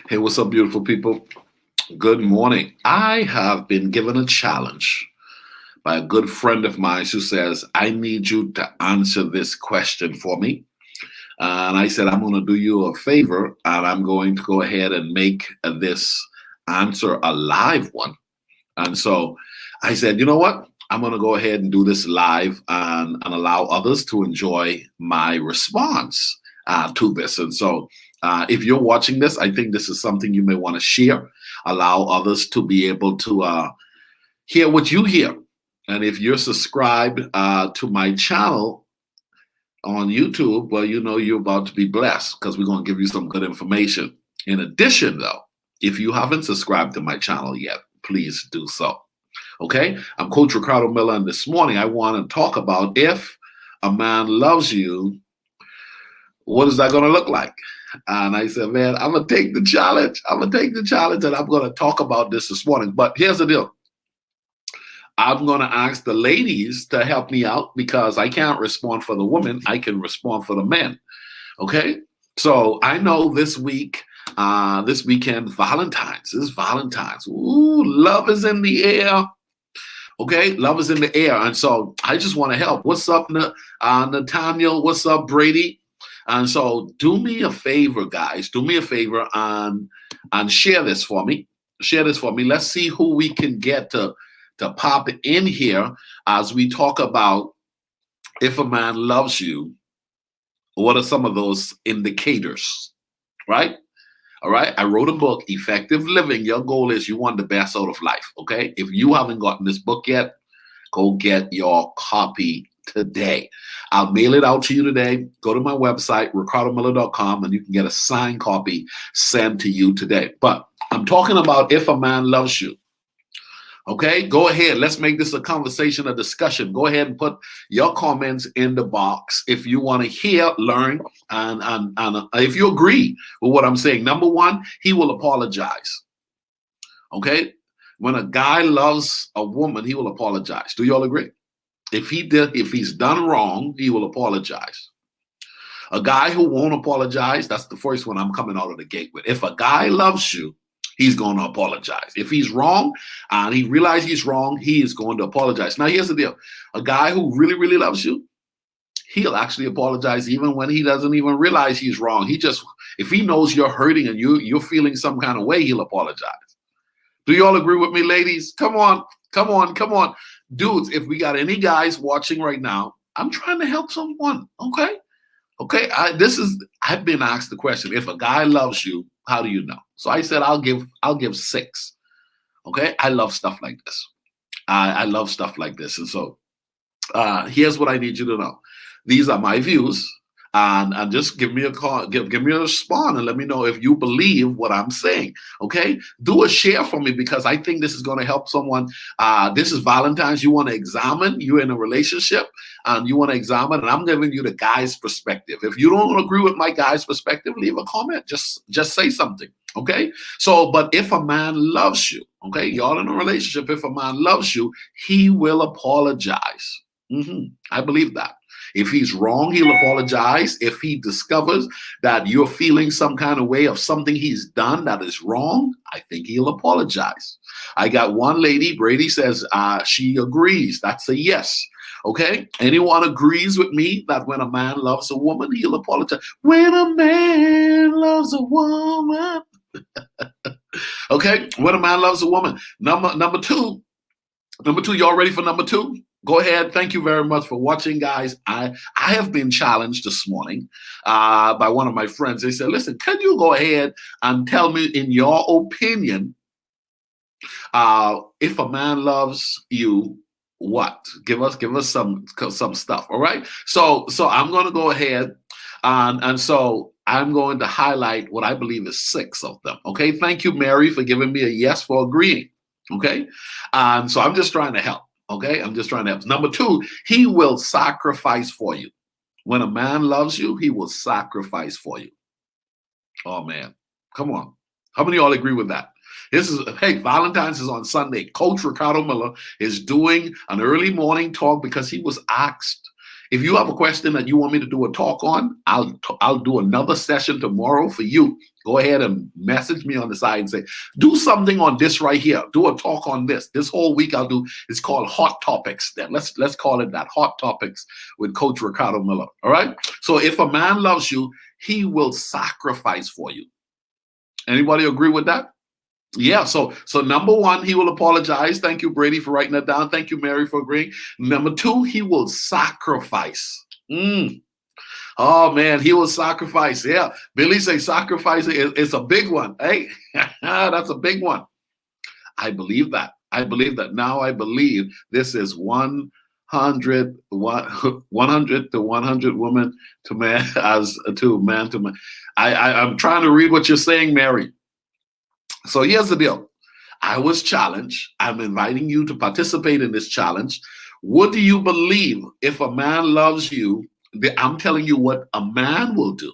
Hey, what's up, beautiful people? Good morning. I have been given a challenge by a good friend of mine who says, I need you to answer this question for me. And I said, I'm going to do you a favor and I'm going to go ahead and make this answer a live one. And so I said, you know what? I'm going to go ahead and do this live and allow others to enjoy my response to this. And so if you're watching this, I think this is something you may want to share, allow others to be able to hear what you hear. And if you're subscribed to my channel on YouTube, well, you know you're about to be blessed because we're going to give you some good information. In addition, though, if you haven't subscribed to my channel yet, please do so. Okay, I'm Coach Ricardo Miller, and this morning I want to talk about if a man loves you, what is that going to look like? And I said, man, I'm going to take the challenge. I'm going to take the challenge, and I'm going to talk about this morning. But here's the deal. I'm going to ask the ladies to help me out because I can't respond for the women. I can respond for the men. Okay, so I know this weekend, Valentine's. This is Valentine's. Ooh, love is in the air. Okay, love is in the air. And so I just want to help. What's up, Nathaniel? What's up, Brady? And so do me a favor, guys. Do me a favor and share this for me. Share this for me. Let's see who we can get to pop in here as we talk about if a man loves you, what are some of those indicators, right? All right. I wrote a book, Effective Living. Your goal is you want the best out of life. Okay. If you haven't gotten this book yet, go get your copy today. I'll mail it out to you today. Go to my website, ricardomiller.com, and you can get a signed copy sent to you today. But I'm talking about if a man loves you. Okay, go ahead. Let's make this a conversation, a discussion. Go ahead and put your comments in the box if you want to hear, learn, and if you agree with what I'm saying. Number one, he will apologize. Okay, when a guy loves a woman, he will apologize. Do you all agree? If he's done wrong, he will apologize. A guy who won't apologize, that's the first one I'm coming out of the gate with. If a guy loves you, he's going to apologize. If he's wrong and he realizes he's wrong, he is going to apologize. Now, here's the deal. A guy who really, really loves you, he'll actually apologize even when he doesn't even realize he's wrong. If he knows you're hurting and you're feeling some kind of way, he'll apologize. Do you all agree with me, ladies? Come on, come on, come on. Dudes, if we got any guys watching right now, I'm trying to help someone, okay? Okay, I've been asked the question, if a guy loves you, how do you know? So I said, I'll give 6. Okay, I love stuff like this. I love stuff like this. And so here's what I need you to know. These are my views. And just give me a call, give me a response and let me know if you believe what I'm saying. Okay, do a share for me because I think this is going to help someone. This is Valentine's. You want to examine. You're in a relationship and you want to examine. And I'm giving you the guy's perspective. If you don't agree with my guy's perspective, leave a comment. Just say something. Okay. So, but if a man loves you, okay, y'all in a relationship. If a man loves you, he will apologize. I believe that. If he's wrong, he'll apologize. If he discovers that you're feeling some kind of way of something he's done that is wrong, I think he'll apologize. I got one lady, Brady says she agrees. That's a yes. Okay. Anyone agrees with me that when a man loves a woman, he'll apologize? When a man loves a woman. Okay. When a man loves a woman. Number two, y'all ready for number 2? Go ahead. Thank you very much for watching, guys. I have been challenged this morning by one of my friends. They said, listen, can you go ahead and tell me, in your opinion, if a man loves you, what? Give us some stuff. All right. So I'm going to go ahead and so I'm going to highlight what I believe is 6 of them. Okay. Thank you, Mary, for giving me a yes, for agreeing. Okay. And so I'm just trying to help. Okay, I'm just trying to help. Number 2, he will sacrifice for you. When a man loves you, he will sacrifice for you. Oh, man. Come on. How many of y'all agree with that? Hey, Valentine's is on Sunday. Coach Ricardo Miller is doing an early morning talk because he was asked If you have a question that you want me to do a talk on, I'll do another session tomorrow for you. Go ahead and message me on the side and say, do something on this right here. Do a talk on this. This whole week I'll do, it's called Hot Topics. Let's call it that, Hot Topics with Coach Ricardo Miller. All right? So if a man loves you, he will sacrifice for you. Anybody agree with that? Yeah, so number one, he will apologize. Thank you, Brady, for writing that down. Thank you, Mary, for agreeing. Number two, he will sacrifice. Oh man, he will sacrifice. Yeah, Billy say sacrifice is a big one. Hey, that's a big one. I believe that. I believe that. Now I believe this is 100 to 100 women to man as to man to man. I'm trying to read what you're saying, Mary. So here's the deal. I was challenged. I'm inviting you to participate in this challenge. What do you believe if a man loves you? I'm telling you what a man will do.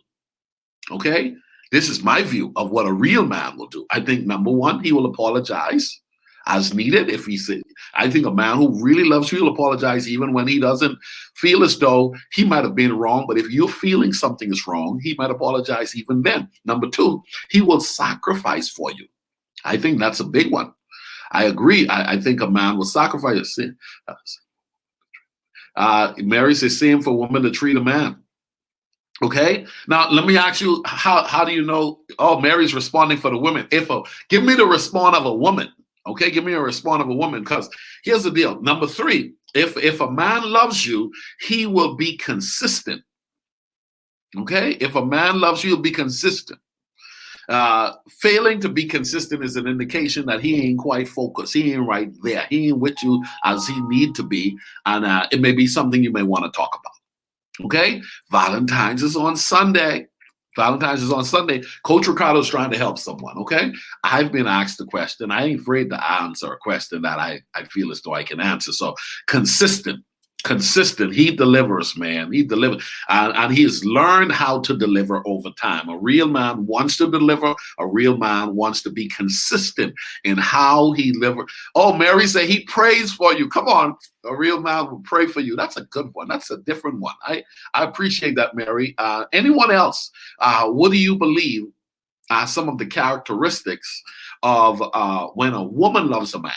Okay? This is my view of what a real man will do. I think number one, he will apologize as needed. If he said, I think a man who really loves you will apologize even when he doesn't feel as though he might have been wrong. But if you're feeling something is wrong, he might apologize even then. Number two, he will sacrifice for you. I think that's a big one. I agree. I think a man will sacrifice. Mary says, same for a woman to treat a man. Okay. Now, let me ask you, how do you know? Oh, Mary's responding for the women. Give me the response of a woman. Okay. Give me a response of a woman. Because here's the deal. Number three, if a man loves you, he will be consistent. Okay. If a man loves you, he'll be consistent. Failing to be consistent is an indication that he ain't quite focused. He ain't right there. He ain't with you as he need to be. And it may be something you may want to talk about. Okay? Valentine's is on Sunday. Valentine's is on Sunday. Coach Ricardo is trying to help someone. Okay? I've been asked a question. I ain't afraid to answer a question that I feel as though I can answer. So consistent. He delivers, man. He delivers. And he has learned how to deliver over time. A real man wants to deliver. A real man wants to be consistent in how he delivers. Oh, Mary said he prays for you. Come on. A real man will pray for you. That's a good one. That's a different one. I appreciate that, Mary. Anyone else? What do you believe are some of the characteristics of when a woman loves a man?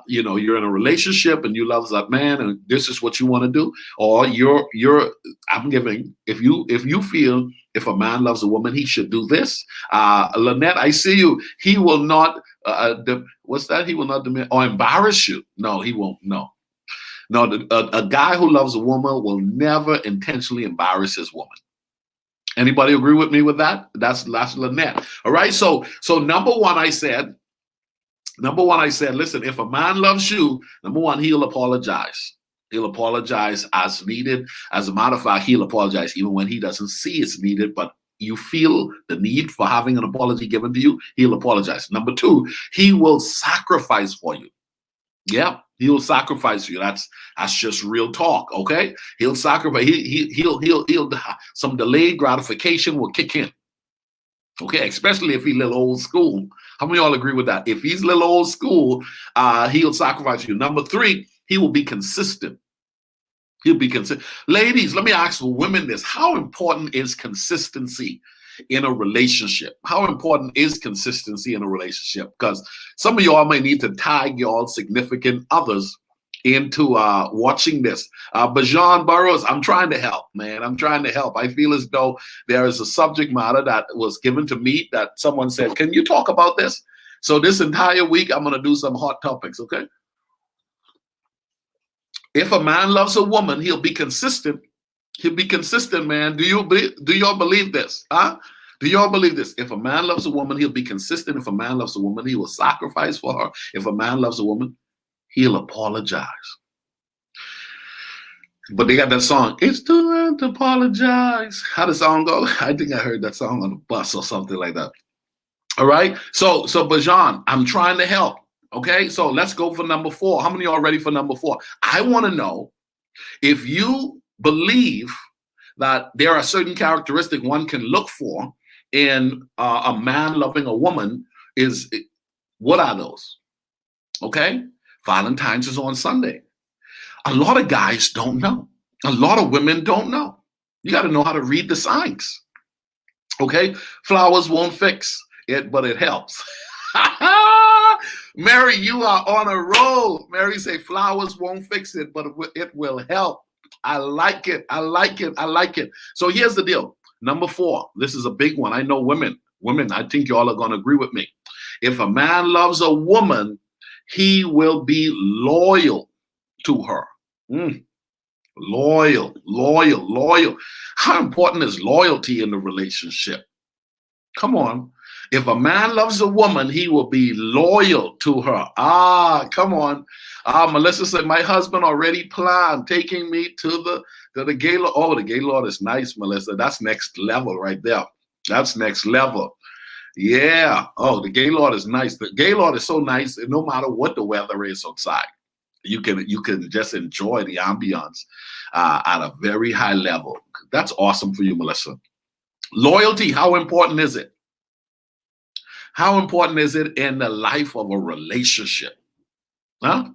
You're in a relationship and you love that man and this is what you want to do, or if you feel if a man loves a woman, he should do this. Lynette, I see you. He will not, what's that? He will not or embarrass you. No, he won't. No, a guy who loves a woman will never intentionally embarrass his woman. Anybody agree with me with that? That's Lynette. All right. So number one, I said, listen, if a man loves you, number one, he'll apologize. He'll apologize as needed. As a matter of fact, he'll apologize even when he doesn't see it's needed, but you feel the need for having an apology given to you, he'll apologize. Number two, he will sacrifice for you. Yeah, he'll sacrifice for you. That's just real talk, okay? He'll sacrifice. He'll some delayed gratification will kick in. Okay, especially if he's a little old school. How many of y'all agree with that? If he's a little old school, he'll sacrifice you. Number three, he will be consistent. He'll be consistent. Ladies, let me ask for women this. How important is consistency in a relationship? How important is consistency in a relationship? Because some of y'all may need to tag y'all significant others into watching this. Bajan Burrows, I'm trying to help, man. I'm trying to help. I feel as though there is a subject matter that was given to me that someone said, can you talk about this? So this entire week, I'm going to do some hot topics, okay? If a man loves a woman, he'll be consistent. He'll be consistent, man. Do y'all believe this? Huh? Do y'all believe this? If a man loves a woman, he'll be consistent. If a man loves a woman, he will sacrifice for her. If a man loves a woman, he'll apologize. But they got that song, it's too late to apologize. How does the song go? I think I heard that song on the bus or something like that. All right. So Bajan, I'm trying to help. Okay. So let's go for number 4. How many are ready for number 4? I want to know if you believe that there are certain characteristics one can look for in a man loving a woman. What are those? Okay. Valentine's is on Sunday. A lot of guys don't know. A lot of women don't know. You got to know how to read the signs. Okay? Flowers won't fix it, but it helps. Mary, you are on a roll. Mary say flowers won't fix it, but it will help. I like it. I like it. I like it. So here's the deal. Number 4. This is a big one. I know women. Women, I think y'all are going to agree with me. If a man loves a woman, he will be loyal to her. Loyal, loyal, loyal. How important is loyalty in the relationship? Come on. If a man loves a woman, he will be loyal to her. Come on. Melissa said, my husband already planned taking me to the Gaylord. Oh, the Gaylord is nice, Melissa. That's next level right there. That's next level. Yeah. Oh, the Gaylord is nice. The Gaylord is so nice, no matter what the weather is outside. You can just enjoy the ambiance at a very high level. That's awesome for you, Melissa. Loyalty, how important is it? How important is it in the life of a relationship? Huh?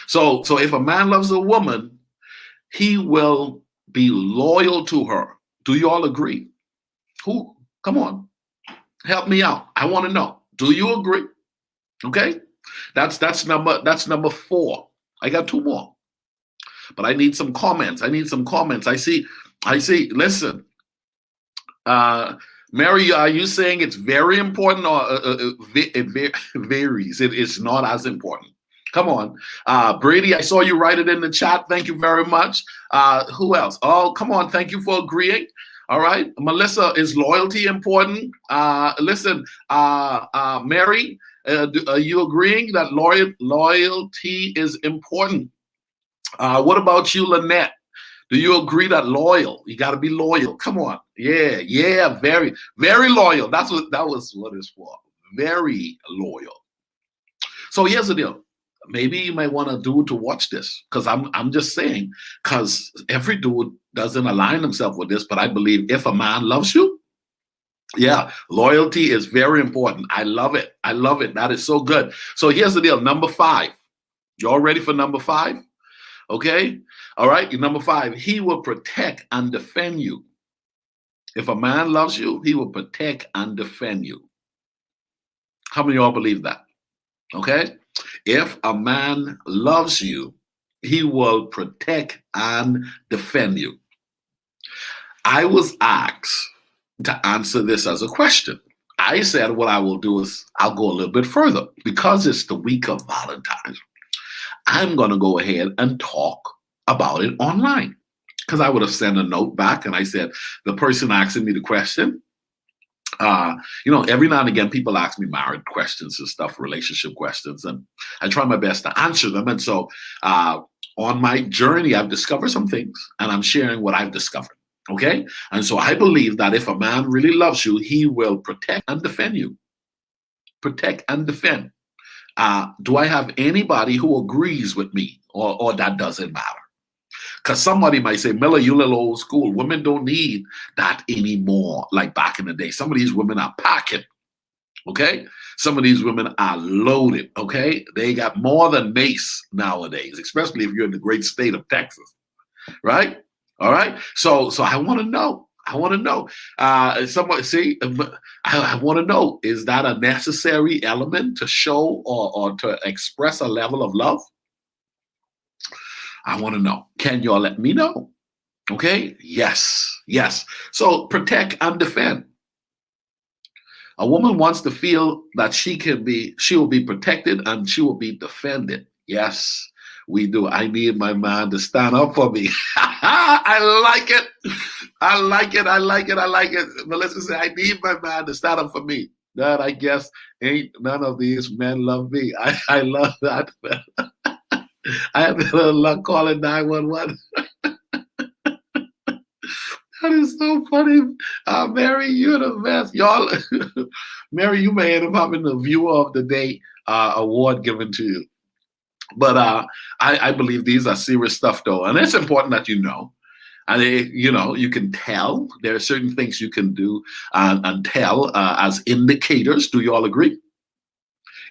So if a man loves a woman, he will be loyal to her. Do you all agree? Who? Come on. Help me out. I want to know. Do you agree? Okay? That's number 4. I got 2 more. But I need some comments. I see, listen. Mary, are you saying it's very important, or it varies? It's not as important. Come on. Brady, I saw you write it in the chat. Thank you very much. Who else? Oh, come on. Thank you for agreeing. All right. Melissa, is loyalty important? Listen, Mary, are you agreeing that loyalty is important? What about you, Lynette? Do you agree that you got to be loyal? Come on. Yeah, very, very loyal. That was what it's for. Very loyal. So here's the deal. Maybe you might want a dude to watch this, because I'm just saying, because every dude doesn't align himself with this, but I believe if a man loves you, yeah, loyalty is very important. I love it. I love it. That is so good. So here's the deal. Number 5. Y'all ready for number 5? Okay. All right. Number 5, he will protect and defend you. If a man loves you, he will protect and defend you. How many of y'all believe that? Okay. If a man loves you, he will protect and defend you. I was asked to answer this as a question. I said what I will do is I'll go a little bit further, because it's the week of Valentine's. I'm going to go ahead and talk about it online, because I would have sent a note back and I said, the person asking me the question, every now and again, people ask me marriage questions and stuff, relationship questions, and I try my best to answer them. And so on my journey, I've discovered some things, and I'm sharing what I've discovered. Okay. And so I believe that if a man really loves you, he will protect and defend you. Protect and defend. Do I have anybody who agrees with me, or that doesn't matter? Because somebody might say, Miller, you little old school. Women don't need that anymore like back in the day. Some of these women are packing, okay? Some of these women are loaded, okay? They got more than mace nowadays, especially if you're in the great state of Texas, right? All right? So I want to know. I want to know. Somebody see, I want to know, is that a necessary element to show or to express a level of love? I want to know. Can y'all let me know? Okay. Yes. So protect and defend. A woman wants to feel that she will be protected and she will be defended. Yes, we do. I need my man to stand up for me. I like it. I like it. Melissa said, I need my man to stand up for me. That, I guess, ain't none of these men love me. I love that. I have a little luck calling 911. That is so funny. Mary, you're the best. Y'all, Mary, you may end up having the Viewer of the Day award given to you. But I believe these are serious stuff, though. And it's important that you know. And, you can tell. There are certain things you can do and tell as indicators. Do you all agree?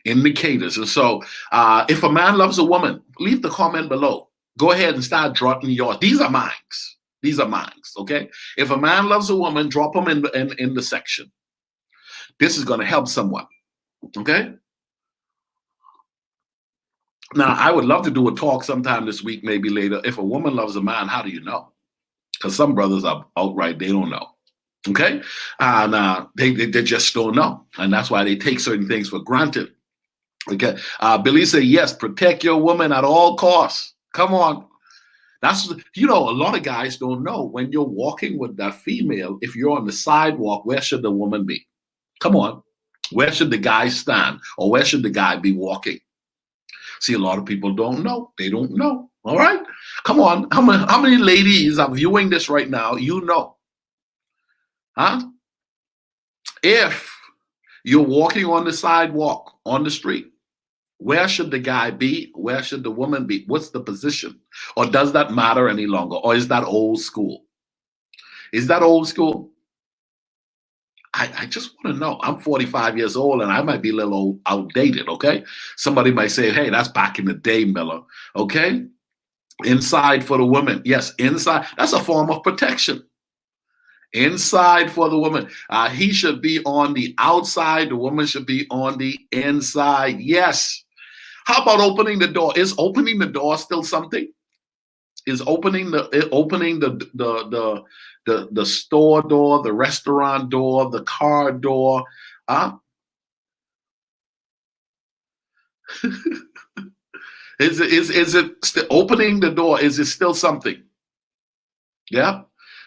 Indicators. And so if a man loves a woman, leave the comment below. Go ahead and start dropping yours. These are mine. These are mine. Okay. If a man loves a woman, drop them in the section. This is going to help someone. Okay. Now, I would love to do a talk sometime this week, maybe later. If a woman loves a man, how do you know? Because some brothers are outright, they don't know. Okay. And they just don't know. And that's why they take certain things for granted. Okay. Billy said, yes, protect your woman at all costs. Come on. That's, a lot of guys don't know when you're walking with that female, if you're on the sidewalk, where should the woman be? Come on. Where should the guy stand? Or where should the guy be walking? See, a lot of people don't know. They don't know. All right. Come on. How many ladies are viewing this right now? You know. Huh? If you're walking on the sidewalk, on the street, where should the guy be? Where should the woman be? What's the position? Or does that matter any longer? Or is that old school? Is that old school? I just want to know. I'm 45 years old and I might be a little outdated, okay? Somebody might say, hey, that's back in the day, Miller, okay? Inside for the woman. Yes, inside. That's a form of protection. Inside for the woman. He should be on the outside. The woman should be on the inside. Yes. How about opening the door? Is opening the door still something? Is opening the store door, the restaurant door, the car door? Is it still opening the door? Is it still something? Yeah.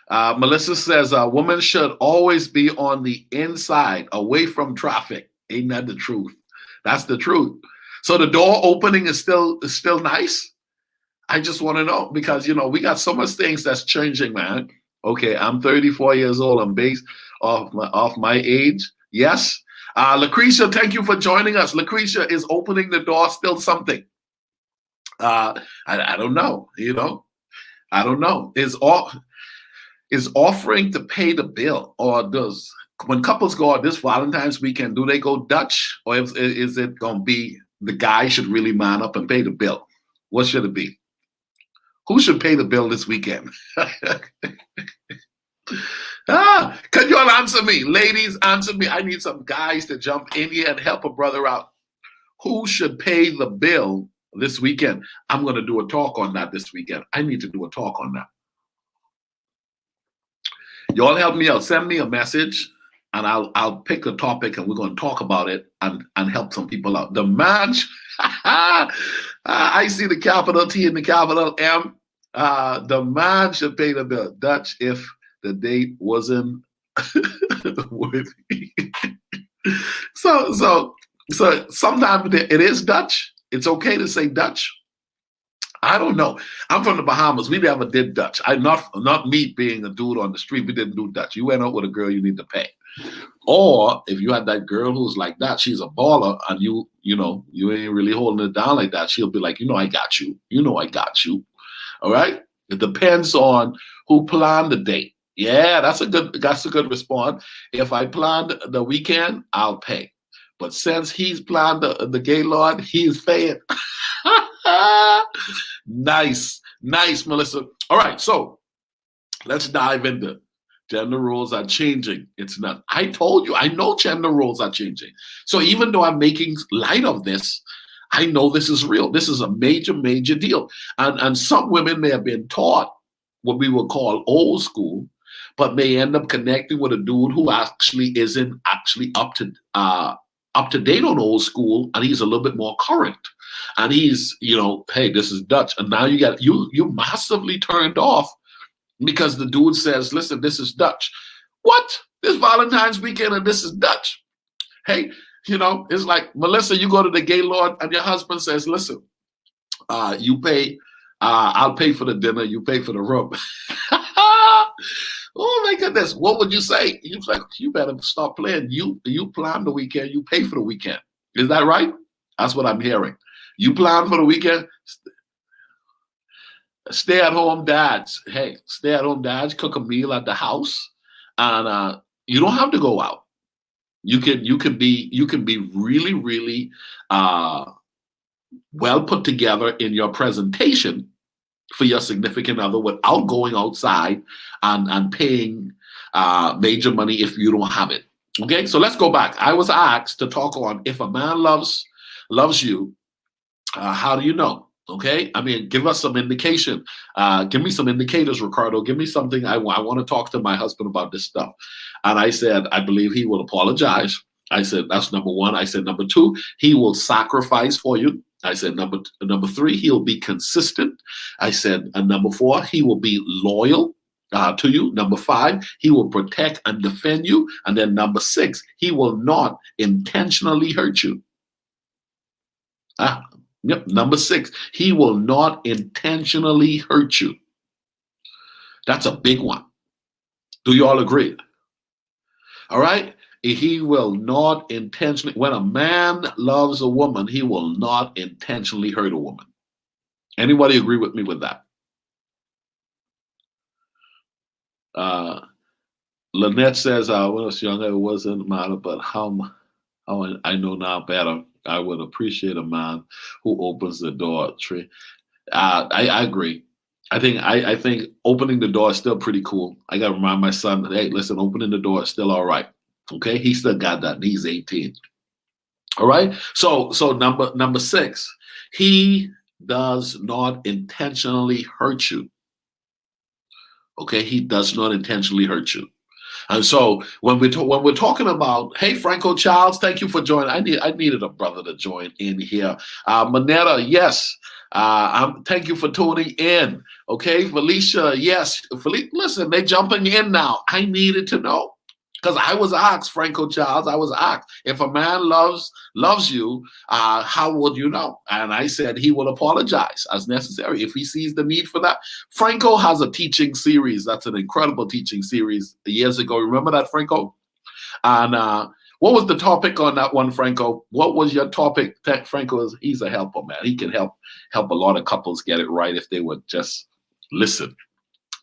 Melissa says a woman should always be on the inside, away from traffic. Ain't that the truth? That's the truth. So the door opening is still nice. I just want to know because we got so much things that's changing, man. Okay, I'm 34 years old. I'm based off my age. Yes. Lucretia, thank you for joining us. Lucretia, is opening the door still something? I don't know. I don't know. Is offering to pay the bill, or when couples go out this Valentine's weekend, do they go Dutch, or is it going to be the guy should really man up and pay the bill? What should it be? Who should pay the bill this weekend? Can you all answer me? Ladies, answer me. I need some guys to jump in here and help a brother out. Who should pay the bill this weekend? I'm going to do a talk on that this weekend. I need to do a talk on that. Y'all help me out. Send me a message and I'll pick a topic and we're going to talk about it and help some people out. The man, I see the capital T and the capital M. The man should pay the bill. Dutch if the date wasn't worthy. So sometimes it is Dutch. It's okay to say Dutch. I don't know. I'm from the Bahamas. We never did Dutch. Not me being a dude on the street. We didn't do Dutch. You went out with a girl, you need to pay. Or if you had that girl who's like that, she's a baller, and you ain't really holding it down like that. She'll be like, I got you. I got you. All right. It depends on who planned the date. Yeah, that's a good response. If I planned the weekend, I'll pay. But since he's planned the gay lord, he's paying. Nice, Melissa. All right, so let's dive into gender roles are changing. It's not. I told you, I know gender roles are changing. So even though I'm making light of this, I know this is real. This is a major, major deal. And some women may have been taught what we would call old school, but may end up connecting with a dude who actually isn't actually up to date on old school, and he's a little bit more current. And he's, hey, this is Dutch. And now you massively turned off because the dude says, listen, this is Dutch. What? This Valentine's weekend and this is Dutch. Hey, it's like, Melissa, you go to the gay lord and your husband says, listen, you pay, I'll pay for the dinner, you pay for the room. Oh my goodness, what would you say? You're like, you better stop playing. You plan the weekend, you pay for the weekend. Is that right? That's what I'm hearing. You plan for the weekend. Stay-at-home dads. Hey, stay-at-home dads cook a meal at the house, and you don't have to go out. You can be really, really well put together in your presentation, for your significant other without going outside and paying major money if you don't have it. Okay, so let's go back. I was asked to talk on if a man loves you, how do you know? Okay, I mean, give us some indication. Give me some indicators, Ricardo. Give me something. I want to talk to my husband about this stuff. And I said, I believe he will apologize. I said, that's number one. I said, number two, he will sacrifice for you. I said, number three, he'll be consistent. I said, and number four, he will be loyal to you. Number five, he will protect and defend you. And then number six, he will not intentionally hurt you. Yep. Number six, he will not intentionally hurt you. That's a big one. Do you all agree? All right. He will not intentionally, when a man loves a woman, he will not intentionally hurt a woman. Anybody agree with me with that? Lynette says, when I was younger, it wasn't matter, but how I know now better. I would appreciate a man who opens the door. I agree. I think opening the door is still pretty cool. I got to remind my son, hey, listen, opening the door is still all right. Okay, he still got that. He's 18. All right. So number six, he does not intentionally hurt you. Okay, he does not intentionally hurt you. And so when we're talking about, hey, Franco Childs, thank you for joining. I needed a brother to join in here. Manetta, yes. Thank you for tuning in. Okay, Felicia, yes. Listen, they're jumping in now. I needed to know. Because I was asked, Franco Childs, I was asked, if a man loves you, how would you know? And I said he will apologize as necessary if he sees the need for that. Franco has a teaching series. That's an incredible teaching series years ago. Remember that, Franco? And what was the topic on that one, Franco? What was your topic? Franco, he's a helper, man. He can help a lot of couples get it right if they would just listen.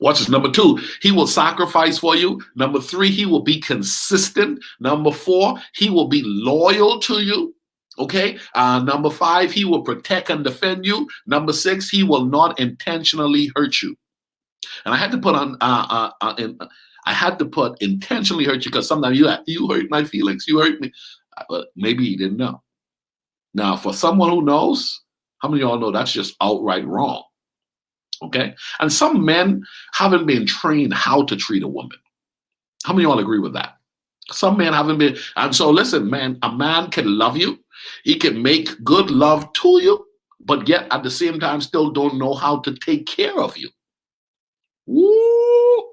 Watch this. Number two, he will sacrifice for you. Number three, he will be consistent. Number four, he will be loyal to you. Okay. Number five, he will protect and defend you. Number six, he will not intentionally hurt you. And I had to put I had to put intentionally hurt you because sometimes you hurt my feelings. You hurt me. But maybe he didn't know. Now, for someone who knows, how many of y'all know that's just outright wrong? Okay. And some men haven't been trained how to treat a woman. How many of y'all agree with that? Some men haven't been. And so listen, man, a man can love you. He can make good love to you, but yet at the same time still don't know how to take care of you. Woo!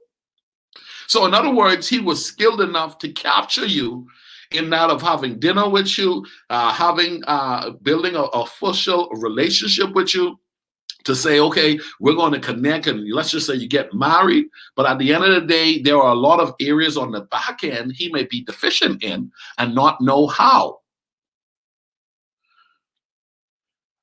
So in other words, he was skilled enough to capture you in that of having dinner with you, building a official relationship with you, to say, okay, we're going to connect and let's just say you get married. But at the end of the day, there are a lot of areas on the back end he may be deficient in and not know how.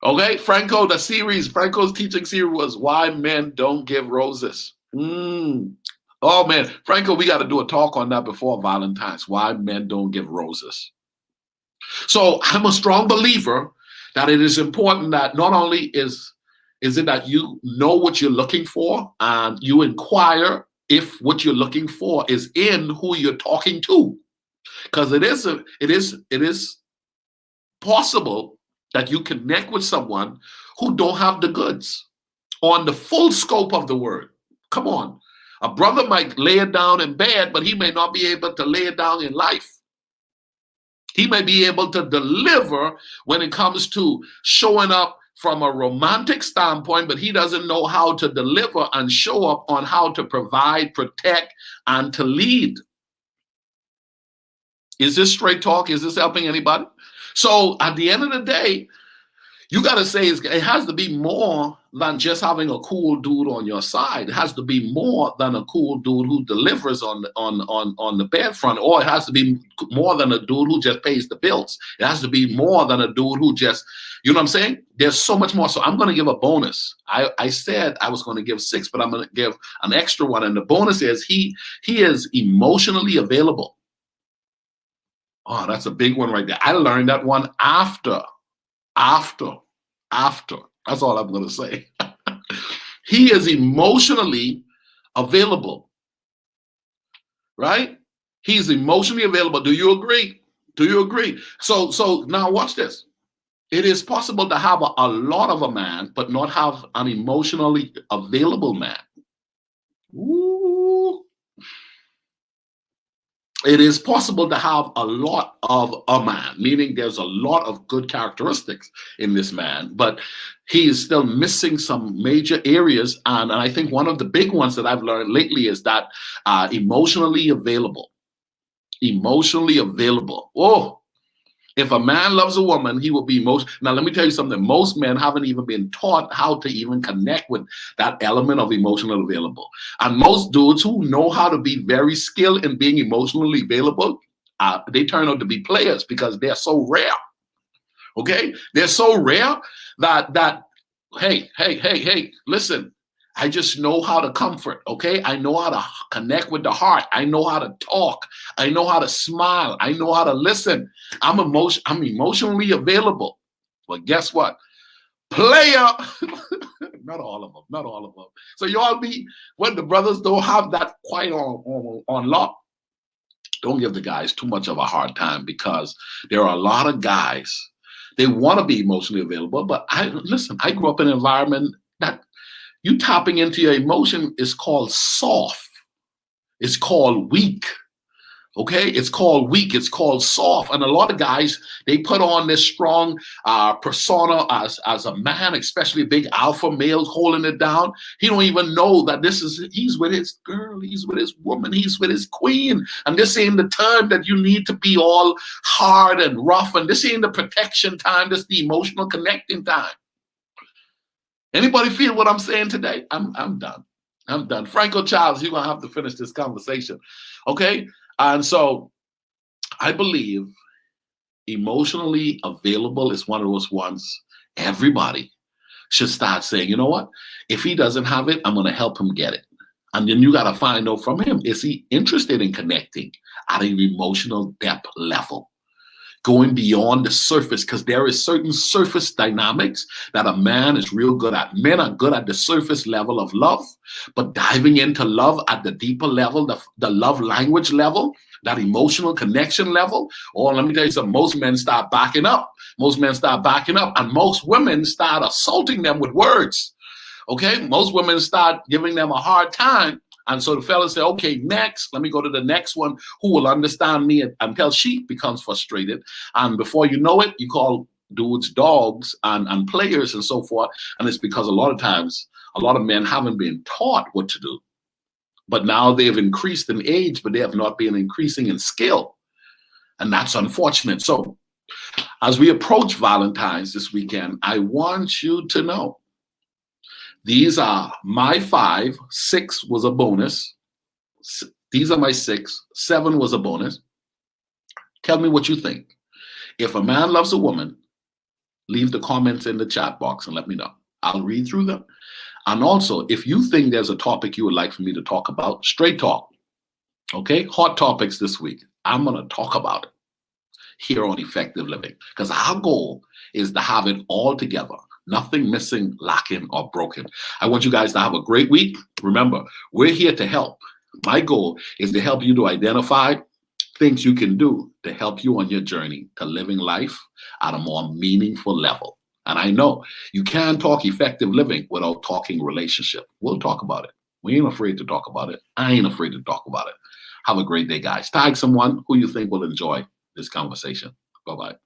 Okay, Franco's teaching series was Why Men Don't Give Roses. Oh man, Franco, we got to do a talk on that before Valentine's. Why men don't give roses. So I'm a strong believer that it is important that not only is it that you know what you're looking for and you inquire if what you're looking for is in who you're talking to, because it is possible that you connect with someone who don't have the goods on the full scope of the word. Come on. A brother might lay it down in bed, but he may not be able to lay it down in life. He may be able to deliver when it comes to showing up from a romantic standpoint, but he doesn't know how to deliver and show up on how to provide, protect, and to lead. Is this straight talk? Is this helping anybody? So at the end of the day, you got to say it has to be more than just having a cool dude on your side. It has to be more than a cool dude who delivers on the bed front, or it has to be more than a dude who just pays the bills. It has to be more than a dude who just, you know what I'm saying? There's so much more. So I'm going to give a bonus. I said I was going to give 6, but I'm going to give an extra one. And the bonus is he is emotionally available. Oh, that's a big one right there. I learned that one after. That's all I'm going to say. He is emotionally available, right? He's emotionally available. Do you agree? Do you agree? So now watch this. It is possible to have a lot of a man, but not have an emotionally available man. Ooh. It is possible to have a lot of a man, meaning there's a lot of good characteristics in this man, but he is still missing some major areas. And I think one of the big ones that I've learned lately is that emotionally available. Emotionally available. Oh, if a man loves a woman, he will be most. Now, let me tell you something. Most men haven't even been taught how to even connect with that element of emotional available. And most dudes who know how to be very skilled in being emotionally available, they turn out to be players because they're so rare. Okay, they're so rare that hey, listen. I just know how to comfort, okay? I know how to connect with the heart. I know how to talk. I know how to smile. I know how to listen. I'm emotionally available. But guess what? Player, not all of them, not all of them. So y'all be, when the brothers don't have that quite on lock, don't give the guys too much of a hard time, because there are a lot of guys, they want to be emotionally available, but I grew up in an environment that you tapping into your emotion is called soft. It's called weak. Okay, it's called weak. It's called soft. And a lot of guys, they put on this strong persona as a man, especially big alpha males holding it down. He don't even know that he's with his girl, he's with his woman, he's with his queen. And this ain't the time that you need to be all hard and rough. And this ain't the protection time. This is the emotional connecting time. Anybody feel what I'm saying today? I'm done. I'm done. Franco Childs, you're gonna have to finish this conversation. Okay? And so I believe emotionally available is one of those ones everybody should start saying, you know what? If he doesn't have it, I'm gonna help him get it. And then you gotta find out from him, is he interested in connecting at an emotional depth level? Going beyond the surface, because there is certain surface dynamics that a man is real good at. Men are good at the surface level of love, but diving into love at the deeper level, the love language level, that emotional connection level, or let me tell you something, most men start backing up. Most men start backing up, and most women start assaulting them with words. Okay, most women start giving them a hard time. And so the fellas say, okay, next, let me go to the next one who will understand me, until she becomes frustrated. And before you know it, you call dudes dogs and players and so forth. And it's because a lot of times, a lot of men haven't been taught what to do. But now they've increased in age, but they have not been increasing in skill. And that's unfortunate. So as we approach Valentine's this weekend, I want you to know, these are my 5. 6 was a bonus. These are my 6. 7 was a bonus. Tell me what you think. If a man loves a woman, leave the comments in the chat box and let me know. I'll read through them. And also, if you think there's a topic you would like for me to talk about, straight talk. Okay? Hot topics this week. I'm going to talk about it here on Effective Living, because our goal is to have it all together. Nothing missing, lacking, or broken. I want you guys to have a great week. Remember, we're here to help. My goal is to help you to identify things you can do to help you on your journey to living life at a more meaningful level. And I know you can't talk effective living without talking relationship. We'll talk about it. We ain't afraid to talk about it. I ain't afraid to talk about it. Have a great day, guys. Tag someone who you think will enjoy this conversation. Bye-bye.